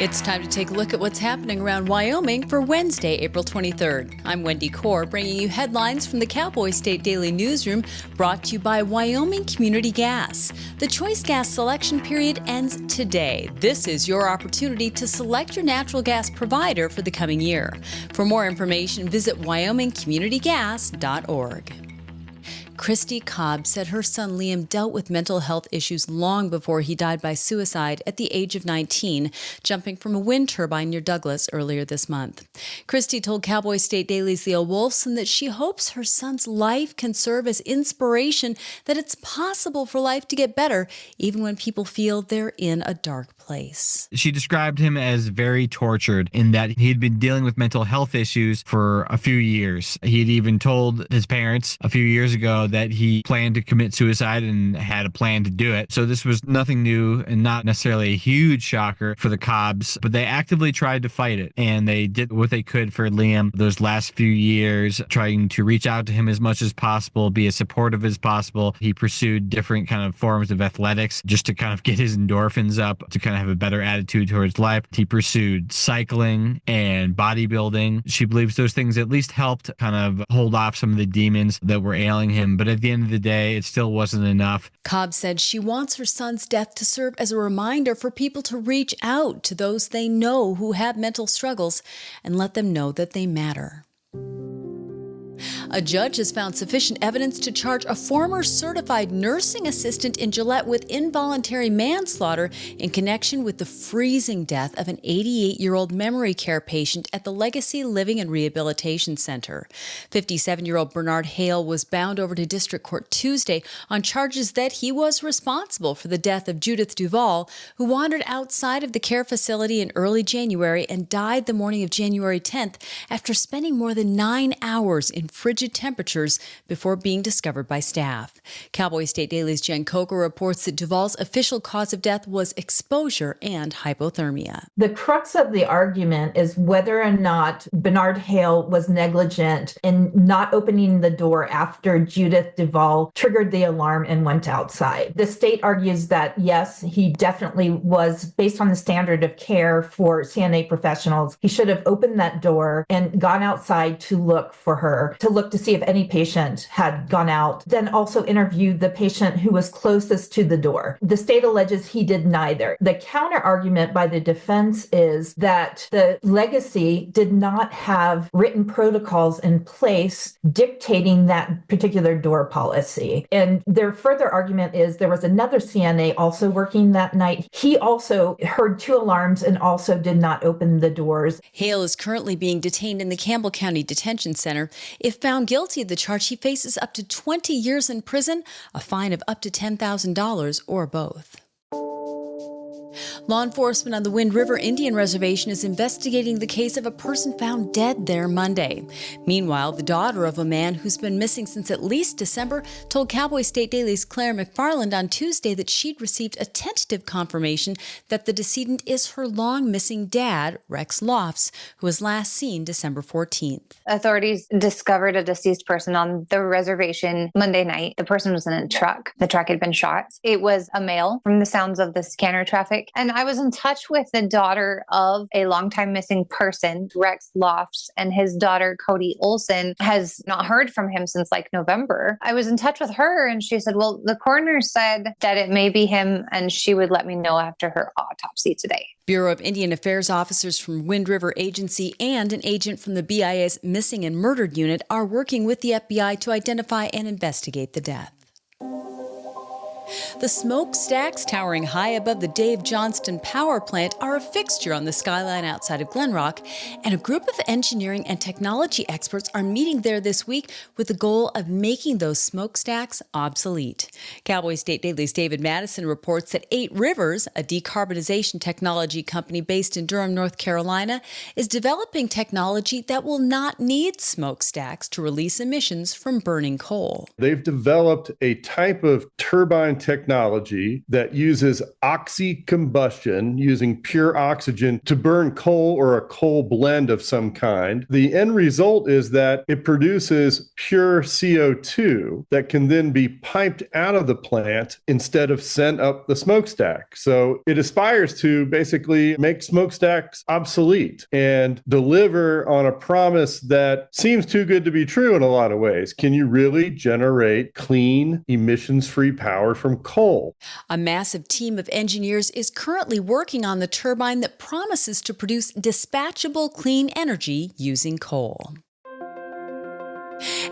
It's time to take a look at what's happening around Wyoming for Wednesday, April 23rd. I'm Wendy Corr, bringing you headlines from the Cowboy State Daily newsroom, brought to you by Wyoming Community Gas. The choice gas selection period ends today. This is your opportunity to select your natural gas provider for the coming year. For more information, visit wyomingcommunitygas.org. Christy Cobb said her son Liam dealt with mental health issues long before he died by suicide at the age of 19, jumping from a wind turbine near Douglas earlier this month. Christy told Cowboy State Daily's Leo Wolfson that she hopes her son's life can serve as inspiration, that it's possible for life to get better even when people feel they're in a dark place. She described him as very tortured in that he'd been dealing with mental health issues for a few years. He'd even told his parents a few years ago that he planned to commit suicide and had a plan to do it. So this was nothing new and not necessarily a huge shocker for the Cobbs, but they actively tried to fight it. And they did what they could for Liam those last few years, trying to reach out to him as much as possible, be as supportive as possible. He pursued different kind of forms of athletics just to kind of get his endorphins up, to kind of have a better attitude towards life. He pursued cycling and bodybuilding. She believes those things at least helped kind of hold off some of the demons that were ailing him. But at the end of the day, it still wasn't enough. Cobb said she wants her son's death to serve as a reminder for people to reach out to those they know who have mental struggles and let them know that they matter. A judge has found sufficient evidence to charge a former certified nursing assistant in Gillette with involuntary manslaughter in connection with the freezing death of an 88-year-old memory care patient at the Legacy Living and Rehabilitation Center. 57-year-old Bernard Hale was bound over to district court Tuesday on charges that he was responsible for the death of Judith Duvall, who wandered outside of the care facility in early January and died the morning of January 10th after spending more than 9 hours in frigid temperatures before being discovered by staff. Cowboy State Daily's Jen Coker reports that Duvall's official cause of death was exposure and hypothermia. The crux of the argument is whether or not Bernard Hale was negligent in not opening the door after Judith Duvall triggered the alarm and went outside. The state argues that, yes, he definitely was, based on the standard of care for CNA professionals, he should have opened that door and gone outside to look for her, to look to see if any patient had gone out, then also interviewed the patient who was closest to the door. The state alleges he did neither. The counter argument by the defense is that the Legacy did not have written protocols in place dictating that particular door policy. And their further argument is there was another CNA also working that night. He also heard 2 alarms and also did not open the doors. Hale is currently being detained in the Campbell County Detention Center. If found guilty of the charge, he faces up to 20 years in prison, a fine of up to $10,000, or both. Law enforcement on the Wind River Indian Reservation is investigating the case of a person found dead there Monday. Meanwhile, the daughter of a man who's been missing since at least December told Cowboy State Daily's Claire McFarland on Tuesday that she'd received a tentative confirmation that the decedent is her long-missing dad, Rex Lofts, who was last seen December 14th. Authorities discovered a deceased person on the reservation Monday night. The person was in a truck. The truck had been shot. It was a male from the sounds of the scanner traffic. And I was in touch with the daughter of a longtime missing person, Rex Lofts, and his daughter, Cody Olson, has not heard from him since like November. I was in touch with her and she said, well, the coroner said that it may be him and she would let me know after her autopsy today. Bureau of Indian Affairs officers from Wind River Agency and an agent from the BIA's Missing and Murdered Unit are working with the FBI to identify and investigate the death. The smokestacks towering high above the Dave Johnston power plant are a fixture on the skyline outside of Glen Rock, and a group of engineering and technology experts are meeting there this week with the goal of making those smokestacks obsolete. Cowboy State Daily's David Madison reports that 8 Rivers, a decarbonization technology company based in Durham, North Carolina, is developing technology that will not need smokestacks to release emissions from burning coal. They've developed a type of turbine technology technology that uses oxy-combustion, using pure oxygen to burn coal or a coal blend of some kind. The end result is that it produces pure CO2 that can then be piped out of the plant instead of sent up the smokestack. So it aspires to basically make smokestacks obsolete and deliver on a promise that seems too good to be true in a lot of ways. Can you really generate clean, emissions-free power from coal? A massive team of engineers is currently working on the turbine that promises to produce dispatchable clean energy using coal.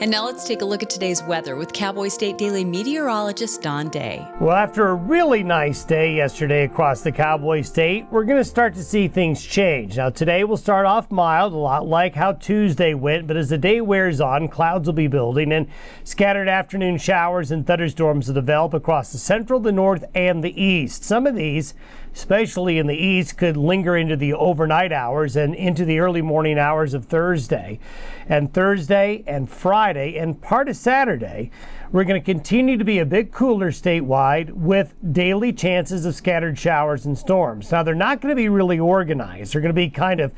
And now let's take a look at today's weather with Cowboy State Daily meteorologist Don Day. Well, after a really nice day yesterday across the Cowboy State, we're going to start to see things change. Now, today will start off mild, a lot like how Tuesday went, but as the day wears on, clouds will be building and scattered afternoon showers and thunderstorms will develop across the central, the north, and the east. Some of these, especially in the east, could linger into the overnight hours and into the early morning hours of Thursday. And Thursday and Friday and part of Saturday, we're going to continue to be a bit cooler statewide with daily chances of scattered showers and storms. Now, they're not going to be really organized. They're going to be kind of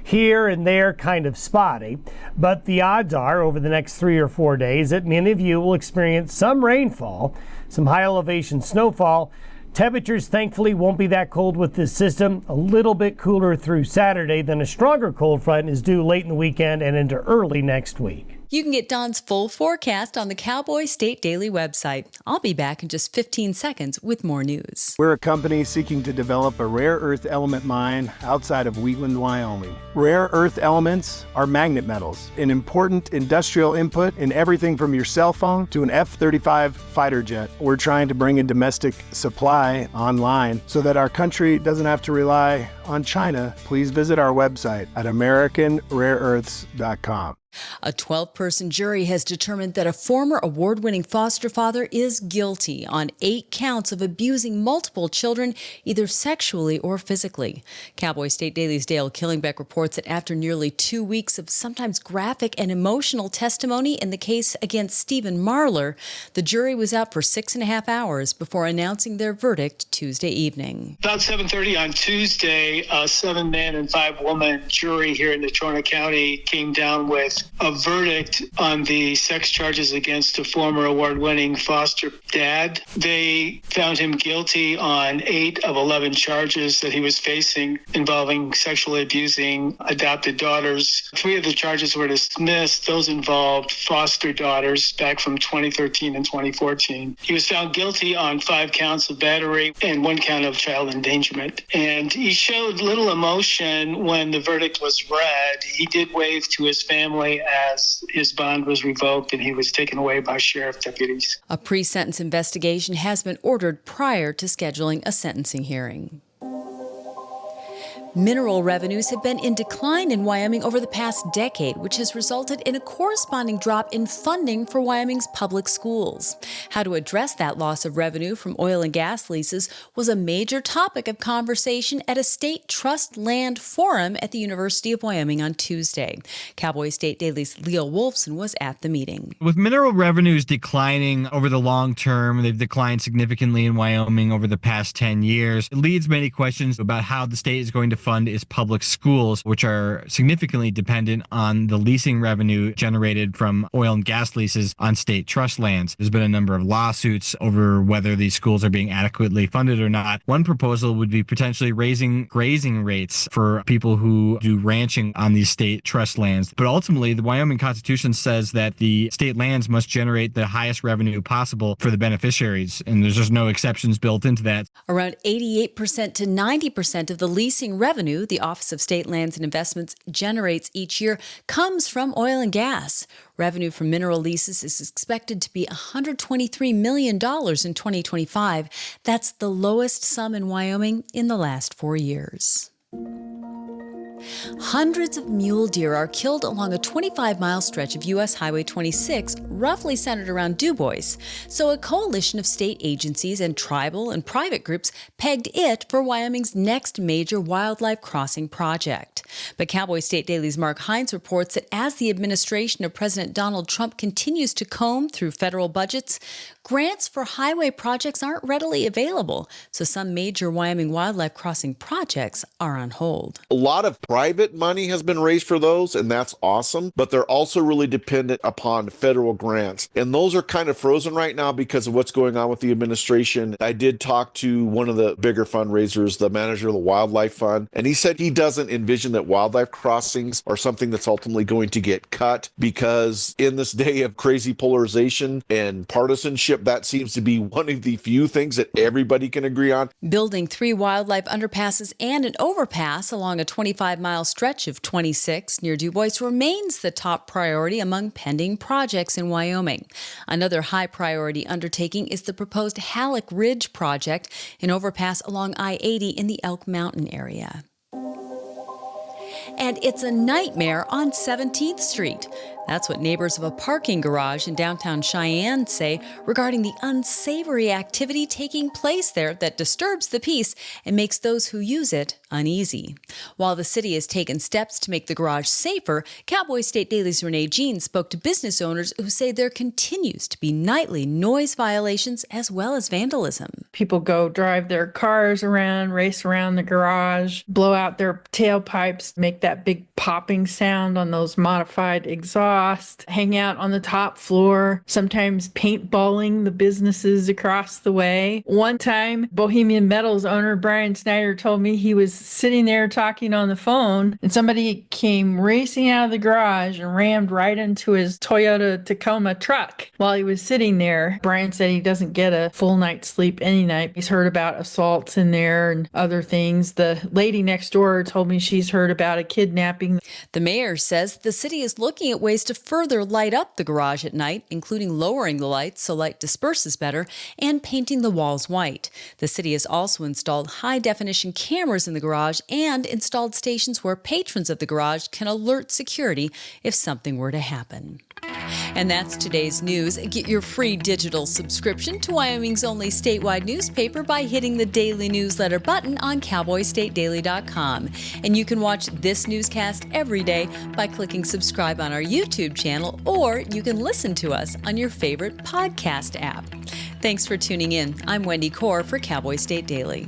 here and there, kind of spotty. But the odds are over the next 3 or 4 days that many of you will experience some rainfall, some high elevation snowfall. Temperatures, thankfully, won't be that cold with this system. A little bit cooler through Saturday, then a stronger cold front is due late in the weekend and into early next week. You can get Don's full forecast on the Cowboy State Daily website. I'll be back in just 15 seconds with more news. We're a company seeking to develop a rare earth element mine outside of Wheatland, Wyoming. Rare earth elements are magnet metals, an important industrial input in everything from your cell phone to an F-35 fighter jet. We're trying to bring a domestic supply online so that our country doesn't have to rely on China. Please visit our website at AmericanRareEarths.com. A 12-person jury has determined that a former award-winning foster father is guilty on 8 counts of abusing multiple children, either sexually or physically. Cowboy State Daily's Dale Killingbeck reports that after nearly 2 weeks of sometimes graphic and emotional testimony in the case against Stephen Marler, the jury was out for 6.5 hours before announcing their verdict Tuesday evening. About 7:30 on Tuesday, a 7-man and 5-woman jury here in Natrona County came down with a verdict on the sex charges against a former award-winning foster dad. They found him guilty on 8 of 11 charges that he was facing involving sexually abusing adopted daughters. 3 of the charges were dismissed. Those involved foster daughters back from 2013 and 2014. He was found guilty on 5 counts of battery and 1 count of child endangerment. And he showed little emotion when the verdict was read. He did wave to his family as his bond was revoked and he was taken away by sheriff deputies. A pre-sentence investigation has been ordered prior to scheduling a sentencing hearing. Mineral revenues have been in decline in Wyoming over the past decade, which has resulted in a corresponding drop in funding for Wyoming's public schools. How to address that loss of revenue from oil and gas leases was a major topic of conversation at a state trust land forum at the University of Wyoming on Tuesday. Cowboy State Daily's Leo Wolfson was at the meeting. With mineral revenues declining over the long term, they've declined significantly in Wyoming over the past 10 years. It leads many questions about how the state is going to fund its public schools, which are significantly dependent on the leasing revenue generated from oil and gas leases on state trust lands. There's been a number of lawsuits over whether these schools are being adequately funded or not. One proposal would be potentially raising grazing rates for people who do ranching on these state trust lands. But ultimately, the Wyoming Constitution says that the state lands must generate the highest revenue possible for the beneficiaries, and there's just no exceptions built into that. Around 88% to 90% of the leasing revenue the Office of State Lands and Investments generates each year comes from oil and gas. Revenue from mineral leases is expected to be $123 million in 2025. That's the lowest sum in Wyoming in the last 4 years. Hundreds of mule deer are killed along a 25-mile stretch of U.S. Highway 26, roughly centered around Du Bois. So a coalition of state agencies and tribal and private groups pegged it for Wyoming's next major wildlife crossing project. But Cowboy State Daily's Mark Hines reports that as the administration of President Donald Trump continues to comb through federal budgets, grants for highway projects aren't readily available, so some major Wyoming wildlife crossing projects are on hold. A lot of private money has been raised for those, and that's awesome, but they're also really dependent upon federal grants. And those are kind of frozen right now because of what's going on with the administration. I did talk to one of the bigger fundraisers, the manager of the Wildlife Fund, and he said he doesn't envision that wildlife crossings are something that's ultimately going to get cut, because in this day of crazy polarization and partisanship, that seems to be one of the few things that everybody can agree on. Building 3 wildlife underpasses and an overpass along a 25-mile stretch of 26 near Du Bois remains the top priority among pending projects in Wyoming. Another high-priority undertaking is the proposed Halleck Ridge project, an overpass along I-80 in the Elk Mountain area. And it's a nightmare on 17th Street. That's what neighbors of a parking garage in downtown Cheyenne say regarding the unsavory activity taking place there that disturbs the peace and makes those who use it uneasy. While the city has taken steps to make the garage safer, Cowboy State Daily's Renee Jean spoke to business owners who say there continues to be nightly noise violations as well as vandalism. People go drive their cars around, race around the garage, blow out their tailpipes, make that big popping sound on those modified exhausts, hang out on the top floor, sometimes paintballing the businesses across the way. One time, Bohemian Metals owner Brian Snyder told me he was sitting there talking on the phone and somebody came racing out of the garage and rammed right into his Toyota Tacoma truck while he was sitting there. Brian said he doesn't get a full night's sleep any night. He's heard about assaults in there and other things. The lady next door told me she's heard about a kidnapping. The mayor says the city is looking at ways to further light up the garage at night, including lowering the lights so light disperses better and painting the walls white. The city has also installed high-definition cameras in the garage and installed stations where patrons of the garage can alert security if something were to happen. And that's today's news. Get your free digital subscription to Wyoming's only statewide newspaper by hitting the daily newsletter button on cowboystatedaily.com. And you can watch this newscast every day by clicking subscribe on our YouTube channel, or you can listen to us on your favorite podcast app. Thanks for tuning in. I'm Wendy Corr for Cowboy State Daily.